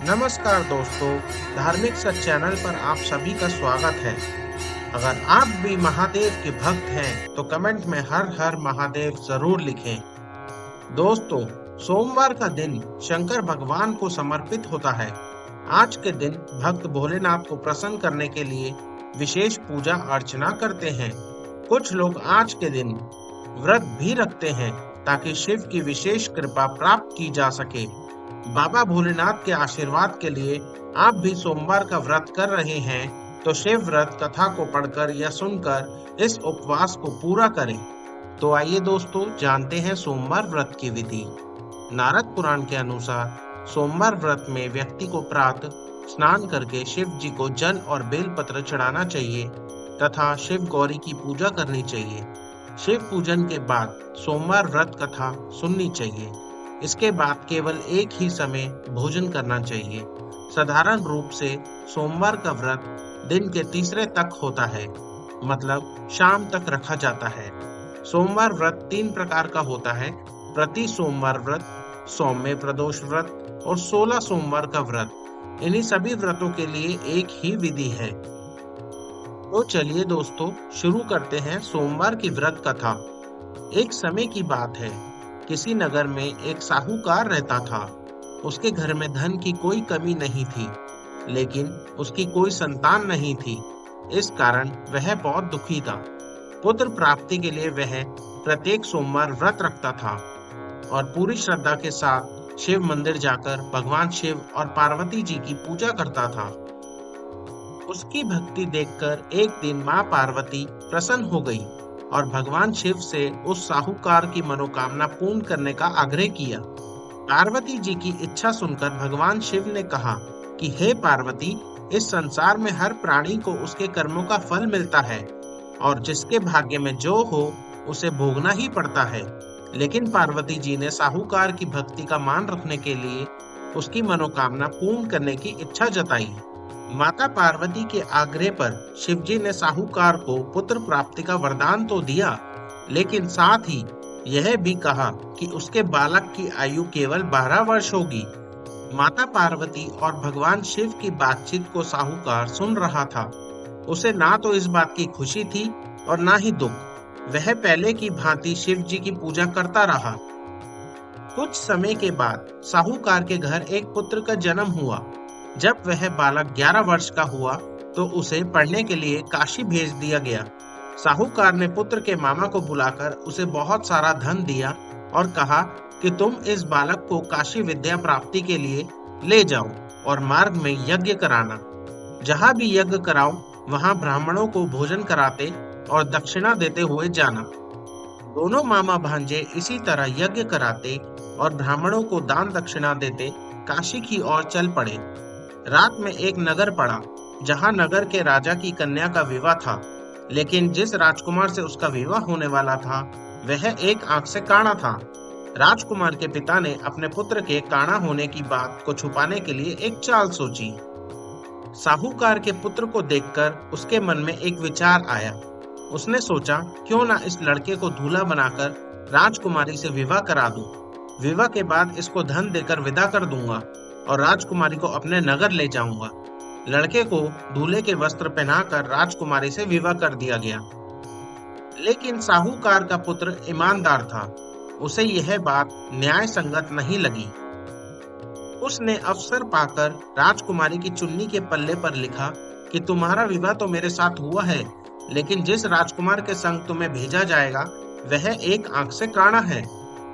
नमस्कार दोस्तों, धार्मिक सच चैनल पर आप सभी का स्वागत है। अगर आप भी महादेव के भक्त हैं तो कमेंट में हर हर महादेव जरूर लिखें। दोस्तों, सोमवार का दिन शंकर भगवान को समर्पित होता है। आज के दिन भक्त भोलेनाथ को प्रसन्न करने के लिए विशेष पूजा अर्चना करते हैं। कुछ लोग आज के दिन व्रत भी रखते हैं ताकि शिव की विशेष कृपा प्राप्त की जा सके। बाबा भोलेनाथ के आशीर्वाद के लिए आप भी सोमवार का व्रत कर रहे हैं तो शिव व्रत कथा को पढ़कर या सुनकर इस उपवास को पूरा करें। तो आइए दोस्तों, जानते हैं सोमवार व्रत की विधि। नारद पुराण के अनुसार सोमवार व्रत में व्यक्ति को प्रातः स्नान करके शिव जी को जल और बेलपत्र चढ़ाना चाहिए तथा शिव गौरी की पूजा करनी चाहिए। शिव पूजन के बाद सोमवार व्रत कथा सुननी चाहिए। इसके बाद केवल एक ही समय भोजन करना चाहिए। साधारण रूप से सोमवार का व्रत दिन के तीसरे तक होता है, मतलब शाम तक रखा जाता है। सोमवार व्रत 3 प्रकार का होता है: प्रति सोमवार व्रत, सौम्य प्रदोष व्रत और 16 सोमवार का व्रत। इन्हीं सभी व्रतों के लिए एक ही विधि है। तो चलिए दोस्तों, शुरू करते हैं सोमवार की व्रत कथा। एक समय की बात है, किसी नगर में एक साहूकार रहता था। उसके घर में धन की कोई कमी नहीं थी, लेकिन उसकी कोई संतान नहीं थी। इस कारण वह बहुत दुखी था। पुत्र प्राप्ति के लिए वह प्रत्येक सोमवार व्रत रखता था और पूरी श्रद्धा के साथ शिव मंदिर जाकर भगवान शिव और पार्वती जी की पूजा करता था। उसकी भक्ति देखकर एक दिन माँ पार्वती प्रसन्न हो गई और भगवान शिव से उस साहूकार की मनोकामना पूर्ण करने का आग्रह किया। पार्वती जी की इच्छा सुनकर भगवान शिव ने कहा कि हे पार्वती, इस संसार में हर प्राणी को उसके कर्मों का फल मिलता है और जिसके भाग्य में जो हो उसे भोगना ही पड़ता है। लेकिन पार्वती जी ने साहूकार की भक्ति का मान रखने के लिए उसकी मनोकामना पूर्ण करने की इच्छा जताई। माता पार्वती के आग्रह पर शिवजी ने साहूकार को पुत्र प्राप्ति का वरदान तो दिया, लेकिन साथ ही यह भी कहा कि उसके बालक की आयु केवल 12 वर्ष होगी। माता पार्वती और भगवान शिव की बातचीत को साहूकार सुन रहा था। उसे ना तो इस बात की खुशी थी और ना ही दुख। वह पहले की भांति शिव जी की पूजा करता रहा। कुछ समय के बाद साहूकार के घर एक पुत्र का जन्म हुआ। जब वह बालक 11 वर्ष का हुआ तो उसे पढ़ने के लिए काशी भेज दिया गया। साहूकार ने पुत्र के मामा को बुलाकर उसे बहुत सारा धन दिया और कहा कि तुम इस बालक को काशी विद्या प्राप्ति के लिए ले जाओ और मार्ग में यज्ञ कराना। जहाँ भी यज्ञ कराओ वहाँ ब्राह्मणों को भोजन कराते और दक्षिणा देते हुए जाना। दोनों मामा भांजे इसी तरह यज्ञ कराते और ब्राह्मणों को दान दक्षिणा देते काशी की ओर चल पड़े। रात में एक नगर पड़ा जहां नगर के राजा की कन्या का विवाह था, लेकिन जिस राजकुमार से उसका विवाह होने वाला था वह एक आंख से काना था। राजकुमार के पिता ने अपने पुत्र के काना होने की बात को छुपाने के लिए एक चाल सोची। साहूकार के पुत्र को देखकर उसके मन में एक विचार आया। उसने सोचा, क्यों ना इस लड़के को दूल्हा बनाकर राजकुमारी से विवाह करा दूं। विवाह के बाद इसको धन देकर विदा कर दूंगा और राजकुमारी को अपने नगर ले जाऊंगा। लड़के को दूल्हे के वस्त्र पहनाकर राजकुमारी से विवाह कर दिया गया। लेकिन साहूकार का पुत्र ईमानदार था। उसे यह बात न्याय संगत नहीं लगी। उसने अवसर पाकर राजकुमारी की चुन्नी के पल्ले पर लिखा कि तुम्हारा विवाह तो मेरे साथ हुआ है, लेकिन जिस राजकुमार के संग तुम्हें भेजा जाएगा वह एक आंख से काना है।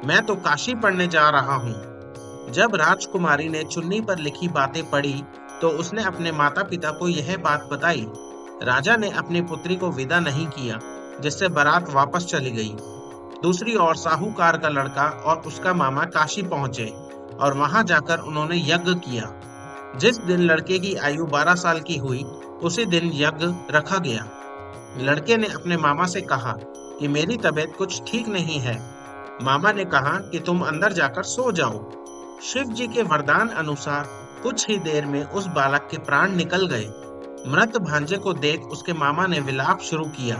मैं तो काशी पढ़ने जा रहा हूँ। जब राजकुमारी ने चुन्नी पर लिखी बातें पढ़ी तो उसने अपने माता पिता को यह बात बताई। राजा ने अपनी पुत्री को विदा नहीं किया, जिससे बारात वापस चली गई। दूसरी ओर साहूकार का लड़का और उसका मामा काशी पहुंचे और वहां जाकर उन्होंने यज्ञ किया। जिस दिन लड़के की आयु 12 साल की हुई उसी दिन यज्ञ रखा गया। लड़के ने अपने मामा से कहा कि मेरी तबीयत कुछ ठीक नहीं है। मामा ने कहा कि तुम अंदर जाकर सो जाओ। शिव जी के वरदान अनुसार कुछ ही देर में उस बालक के प्राण निकल गए। मृत भांजे को देख उसके मामा ने विलाप शुरू किया।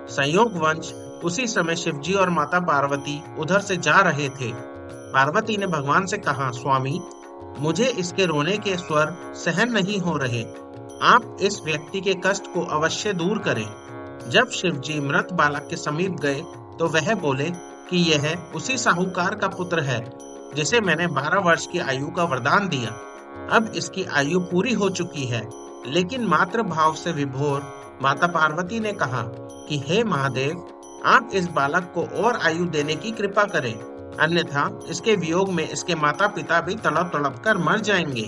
संयोगवश उसी समय शिवजी और माता पार्वती उधर से जा रहे थे। पार्वती ने भगवान से कहा, स्वामी, मुझे इसके रोने के स्वर सहन नहीं हो रहे। आप इस व्यक्ति के कष्ट को अवश्य दूर करें। जब शिवजी मृत बालक के समीप गए तो वह बोले कि यह उसी साहूकार का पुत्र है जिसे मैंने 12 वर्ष की आयु का वरदान दिया। अब इसकी आयु पूरी हो चुकी है। लेकिन मातृ भाव से विभोर माता पार्वती ने कहा कि हे महादेव, आप इस बालक को और आयु देने की कृपा करें, अन्यथा इसके वियोग में इसके माता पिता भी तड़प तड़प कर मर जाएंगे।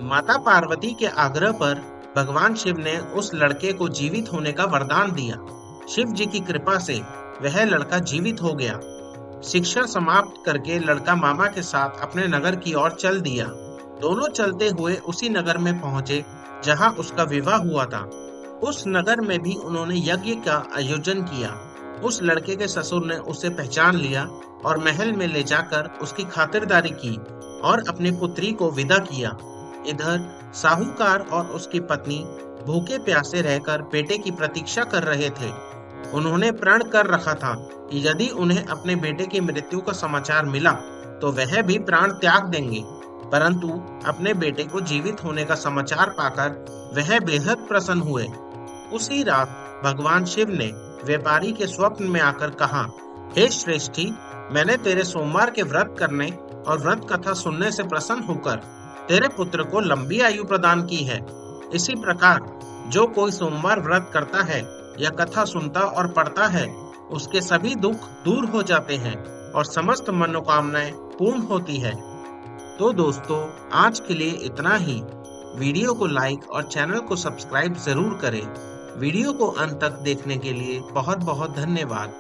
माता पार्वती के आग्रह पर भगवान शिव ने उस लड़के को जीवित होने का वरदान दिया। शिव जी की कृपा से वह लड़का जीवित हो गया। शिक्षा समाप्त करके लड़का मामा के साथ अपने नगर की ओर चल दिया। दोनों चलते हुए उसी नगर में पहुंचे जहां उसका विवाह हुआ था। उस नगर में भी उन्होंने यज्ञ का आयोजन किया। उस लड़के के ससुर ने उसे पहचान लिया और महल में ले जाकर उसकी खातिरदारी की और अपनी पुत्री को विदा किया। इधर साहूकार और उसकी पत्नी भूखे प्यासे रहकर बेटे की प्रतीक्षा कर रहे थे। उन्होंने प्रण कर रखा था कि यदि उन्हें अपने बेटे की मृत्यु का समाचार मिला तो वह भी प्राण त्याग देंगे, परंतु अपने बेटे को जीवित होने का समाचार पाकर वह बेहद प्रसन्न हुए। उसी रात भगवान शिव ने व्यापारी के स्वप्न में आकर कहा, हे श्रेष्ठी, मैंने तेरे सोमवार के व्रत करने और व्रत कथा सुनने से प्रसन्न होकर तेरे पुत्र को लंबी आयु प्रदान की है। इसी प्रकार जो कोई सोमवार व्रत करता है या कथा सुनता और पढ़ता है, उसके सभी दुख दूर हो जाते हैं और समस्त मनोकामनाएं पूर्ण होती है। तो दोस्तों, आज के लिए इतना ही। वीडियो को लाइक और चैनल को सब्सक्राइब जरूर करें। वीडियो को अंत तक देखने के लिए बहुत बहुत धन्यवाद।